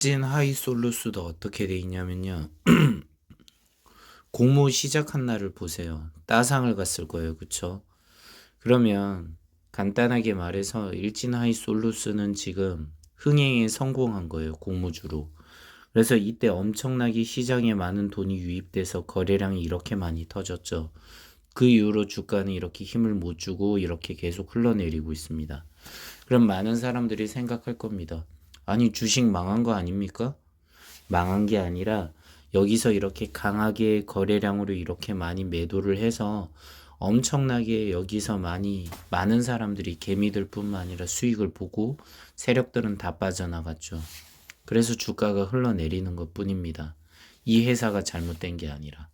일진 하이솔루스도 어떻게 돼 있냐면요. 공모 시작한 날을 보세요. 따상을 갔을 거예요. 그쵸? 그러면 간단하게 말해서 일진 하이솔루스는 지금 흥행에 성공한 거예요. 공모주로. 그래서 이때 엄청나게 시장에 많은 돈이 유입돼서 거래량이 이렇게 많이 터졌죠. 그 이후로 주가는 이렇게 힘을 못 주고 이렇게 계속 흘러내리고 있습니다. 그럼 많은 사람들이 생각할 겁니다. 아니, 주식 망한 거 아닙니까? 망한 게 아니라 여기서 이렇게 강하게 거래량으로 이렇게 많이 매도를 해서 엄청나게 여기서 많은 사람들이 개미들 뿐만 아니라 수익을 보고 세력들은 다 빠져나갔죠. 그래서 주가가 흘러내리는 것 뿐입니다. 이 회사가 잘못된 게 아니라.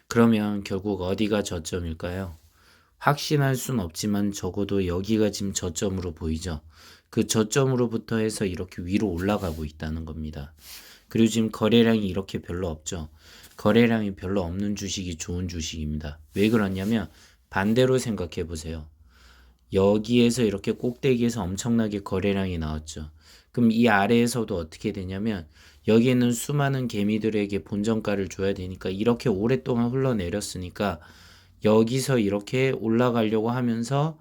그러면 결국 어디가 저점일까요? 확신할 순 없지만 적어도 여기가 지금 저점으로 보이죠. 그 저점으로부터 해서 이렇게 위로 올라가고 있다는 겁니다. 그리고 지금 거래량이 이렇게 별로 없죠. 거래량이 별로 없는 주식이 좋은 주식입니다. 왜 그러냐면 반대로 생각해 보세요. 여기에서 이렇게 꼭대기에서 엄청나게 거래량이 나왔죠. 그럼 이 아래에서도 어떻게 되냐면 여기에는 수많은 개미들에게 본전가를 줘야 되니까 이렇게 오랫동안 흘러내렸으니까 여기서 이렇게 올라가려고 하면서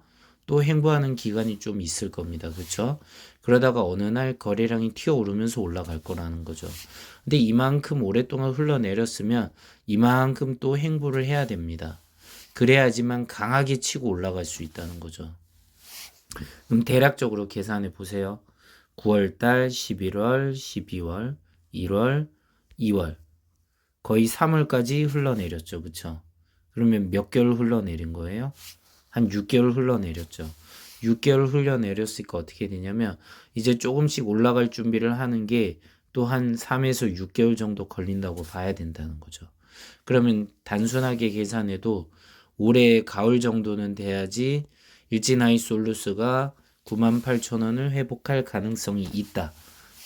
또 횡보하는 기간이 좀 있을 겁니다. 그렇죠? 그러다가 어느 날 거래량이 튀어오르면서 올라갈 거라는 거죠. 근데 이만큼 오랫동안 흘러내렸으면 이만큼 또 횡보를 해야 됩니다. 그래야지만 강하게 치고 올라갈 수 있다는 거죠. 그럼 대략적으로 계산해 보세요. 9월달, 11월, 12월, 1월, 2월 거의 3월까지 흘러내렸죠. 그쵸? 그러면 몇 개월 흘러내린 거예요? 한 6개월 흘러내렸죠. 6개월 흘러내렸으니까 어떻게 되냐면 이제 조금씩 올라갈 준비를 하는 게 또 한 3에서 6개월 정도 걸린다고 봐야 된다는 거죠. 그러면 단순하게 계산해도 올해 가을 정도는 돼야지 일진하이솔루스가 98,000원을 회복할 가능성이 있다.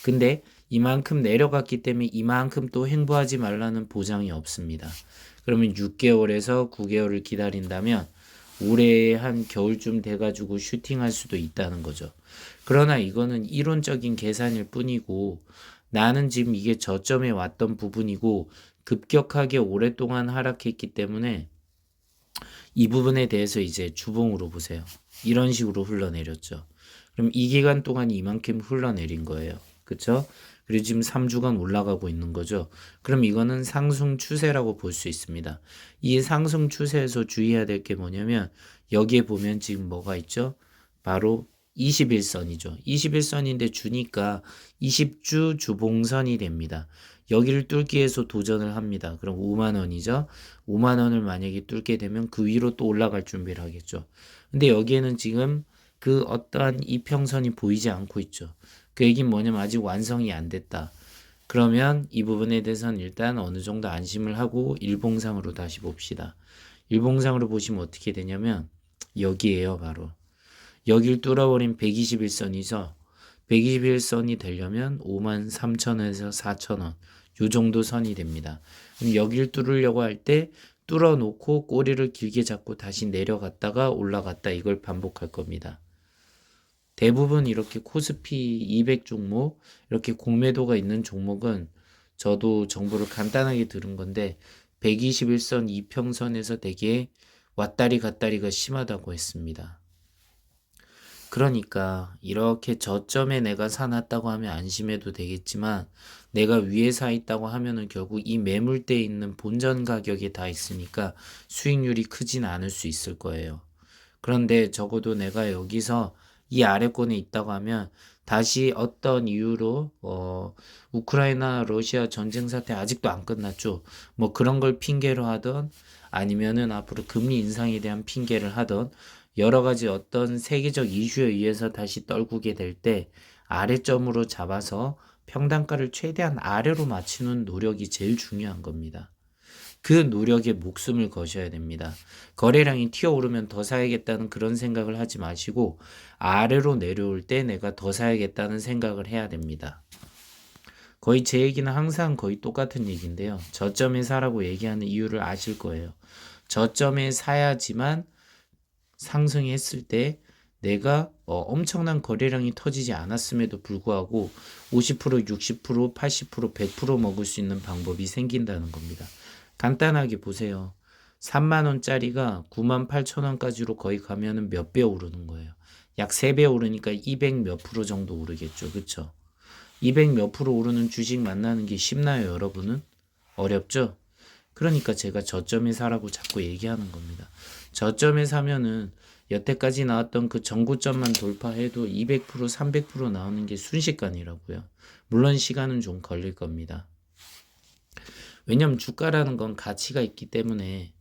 근데 이만큼 내려갔기 때문에 이만큼 또 횡보하지 말라는 보장이 없습니다. 그러면 6개월에서 9개월을 기다린다면 올해 한 겨울쯤 돼가지고 슈팅할 수도 있다는 거죠. 그러나 이거는 이론적인 계산일 뿐이고 나는 지금 이게 저점에 왔던 부분이고 급격하게 오랫동안 하락했기 때문에 이 부분에 대해서 이제 주봉으로 보세요. 이런 식으로 흘러내렸죠. 그럼 이 기간 동안 이만큼 흘러내린 거예요. 그쵸? 그리고 지금 3주간 올라가고 있는 거죠. 그럼 이거는 상승 추세라고 볼 수 있습니다. 이 상승 추세에서 주의해야 될 게 뭐냐면 여기에 보면 지금 뭐가 있죠? 바로 21선이죠. 21선인데 주니까 20주 주봉선이 됩니다. 여기를 뚫기 위해서 도전을 합니다. 그럼 5만 원이죠. 5만 원을 만약에 뚫게 되면 그 위로 또 올라갈 준비를 하겠죠. 근데 여기에는 지금 그 어떠한 이평선이 보이지 않고 있죠. 그 얘기는 뭐냐면 아직 완성이 안 됐다. 그러면 이 부분에 대해서는 일단 어느 정도 안심을 하고 일봉상으로 다시 봅시다. 일봉상으로 보시면 어떻게 되냐면 여기에요, 바로. 여길 뚫어버린 121선이죠. 121선이 되려면 53,000원에서 4,000원 요 정도 선이 됩니다. 그럼 여길 뚫으려고 할 때 뚫어놓고 꼬리를 길게 잡고 다시 내려갔다가 올라갔다 이걸 반복할 겁니다. 대부분 이렇게 코스피 200 종목 이렇게 공매도가 있는 종목은 저도 정보를 간단하게 들은 건데 121선 이평선에서 되게 왔다리 갔다리가 심하다고 했습니다. 그러니까 이렇게 저점에 내가 사놨다고 하면 안심해도 되겠지만 내가 위에 사 있다고 하면은 결국 이 매물대에 있는 본전 가격에 다 있으니까 수익률이 크진 않을 수 있을 거예요. 그런데 적어도 내가 여기서 이 아래권에 있다고 하면 다시 어떤 이유로 우크라이나 러시아 전쟁 사태 아직도 안 끝났죠. 뭐 그런 걸 핑계로 하던 아니면은 앞으로 금리 인상에 대한 핑계를 하던 여러 가지 어떤 세계적 이슈에 의해서 다시 떨구게 될 때 아래점으로 잡아서 평단가를 최대한 아래로 맞추는 노력이 제일 중요한 겁니다. 그 노력에 목숨을 거셔야 됩니다. 거래량이 튀어오르면 더 사야겠다는 그런 생각을 하지 마시고 아래로 내려올 때 내가 더 사야겠다는 생각을 해야 됩니다. 거의 제 얘기는 항상 거의 똑같은 얘기인데요. 저점에 사라고 얘기하는 이유를 아실 거예요. 저점에 사야지만 상승했을 때 내가 엄청난 거래량이 터지지 않았음에도 불구하고 50%, 60%, 80%, 100% 먹을 수 있는 방법이 생긴다는 겁니다. 간단하게 보세요. 3만 원짜리가 9만 8천 원까지로 거의 가면은 몇 배 오르는 거예요. 약 3배 오르니까 200 몇 프로 정도 오르겠죠. 그쵸? 200 몇 프로 오르는 주식 만나는 게 쉽나요, 여러분은? 어렵죠? 그러니까 제가 저점에 사라고 자꾸 얘기하는 겁니다. 저점에 사면은 여태까지 나왔던 그 전고점만 돌파해도 200%, 300% 나오는 게 순식간이라고요. 물론 시간은 좀 걸릴 겁니다. 왜냐면 주가라는 건 가치가 있기 때문에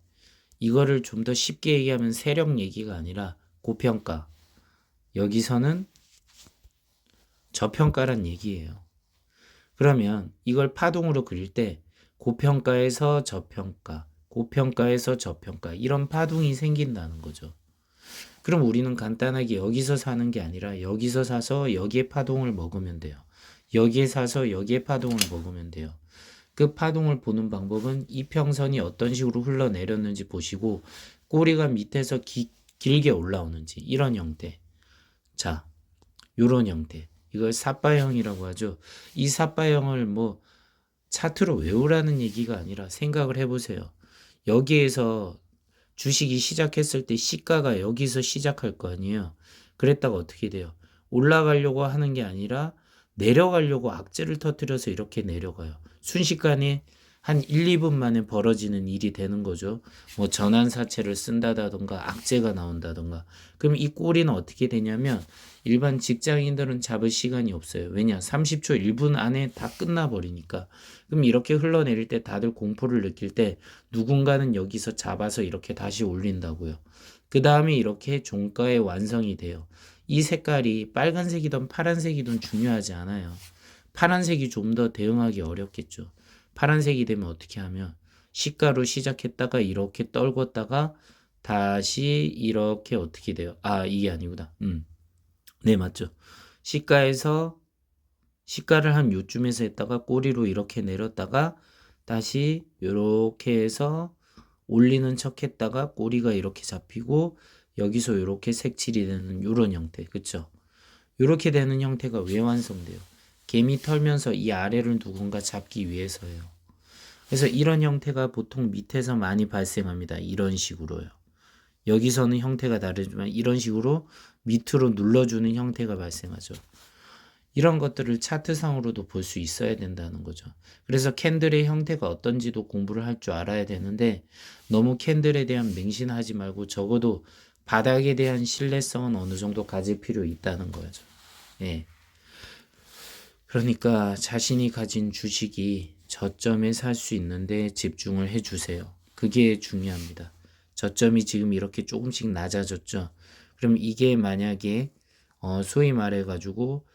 이거를 좀 더 쉽게 얘기하면 세력 얘기가 아니라 고평가. 여기서는 저평가란 얘기예요. 그러면 이걸 파동으로 그릴 때 고평가에서 저평가, 고평가에서 저평가 이런 파동이 생긴다는 거죠. 그럼 우리는 간단하게 여기서 사는 게 아니라 여기서 사서 여기에 파동을 먹으면 돼요. 여기에 사서 여기에 파동을 먹으면 돼요. 그 파동을 보는 방법은 이평선이 어떤 식으로 흘러내렸는지 보시고 꼬리가 밑에서 길게 올라오는지 이런 형태. 자, 요런 형태. 이걸 삿바형이라고 하죠. 이 삿바형을 뭐 차트로 외우라는 얘기가 아니라 생각을 해보세요. 여기에서 주식이 시작했을 때 시가가 여기서 시작할 거 아니에요. 그랬다가 어떻게 돼요? 올라가려고 하는 게 아니라 내려가려고 악재를 터뜨려서 이렇게 내려가요. 순식간에 한 1, 2분 만에 벌어지는 일이 되는 거죠. 뭐 전환사채를 쓴다던가 악재가 나온다던가. 그럼 이 꼬리는 어떻게 되냐면 일반 직장인들은 잡을 시간이 없어요. 왜냐? 30초 1분 안에 다 끝나버리니까. 그럼 이렇게 흘러내릴 때 다들 공포를 느낄 때 누군가는 여기서 잡아서 이렇게 다시 올린다고요. 그 다음에 이렇게 종가의 완성이 돼요. 이 색깔이 빨간색이든 파란색이든 중요하지 않아요. 파란색이 좀 더 대응하기 어렵겠죠. 파란색이 되면 어떻게 하면 시가로 시작했다가 이렇게 떨궜다가 다시 이렇게 어떻게 돼요? 아, 이게 아니구나. 네, 맞죠. 시가에서 시가를 한 요쯤에서 했다가 꼬리로 이렇게 내렸다가 다시 이렇게 해서 올리는 척 했다가 꼬리가 이렇게 잡히고 여기서 이렇게 색칠이 되는 이런 형태. 그쵸? 이렇게 되는 형태가 왜 완성돼요? 개미 털면서 이 아래를 누군가 잡기 위해서예요. 그래서 이런 형태가 보통 밑에서 많이 발생합니다. 이런 식으로요. 여기서는 형태가 다르지만 이런 식으로 밑으로 눌러주는 형태가 발생하죠. 이런 것들을 차트상으로도 볼 수 있어야 된다는 거죠. 그래서 캔들의 형태가 어떤지도 공부를 할 줄 알아야 되는데 너무 캔들에 대한 맹신하지 말고 적어도 바닥에 대한 신뢰성은 어느 정도 가질 필요 있다는 거죠. 예. 그러니까 자신이 가진 주식이 저점에 살 수 있는데 집중을 해주세요. 그게 중요합니다. 저점이 지금 이렇게 조금씩 낮아졌죠. 그럼 이게 만약에 소위 말해가지고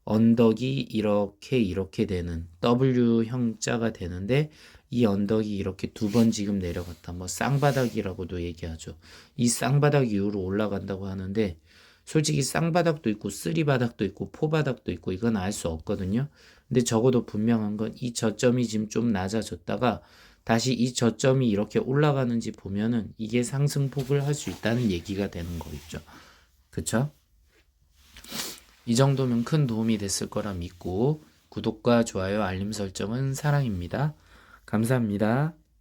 언덕이 이렇게 되는 W형자가 되는데 이 언덕이 이렇게 두 번 지금 내려갔다. 뭐 쌍바닥이라고도 얘기하죠. 이 쌍바닥 이후로 올라간다고 하는데 솔직히 쌍바닥도 있고 쓰리바닥도 있고 포바닥도 있고 이건 알 수 없거든요. 근데 적어도 분명한 건 이 저점이 지금 좀 낮아졌다가 다시 이 저점이 이렇게 올라가는지 보면은 이게 상승폭을 할 수 있다는 얘기가 되는 거겠죠. 그쵸? 이 정도면 큰 도움이 됐을 거라 믿고 구독과 좋아요, 알림 설정은 사랑입니다. 감사합니다.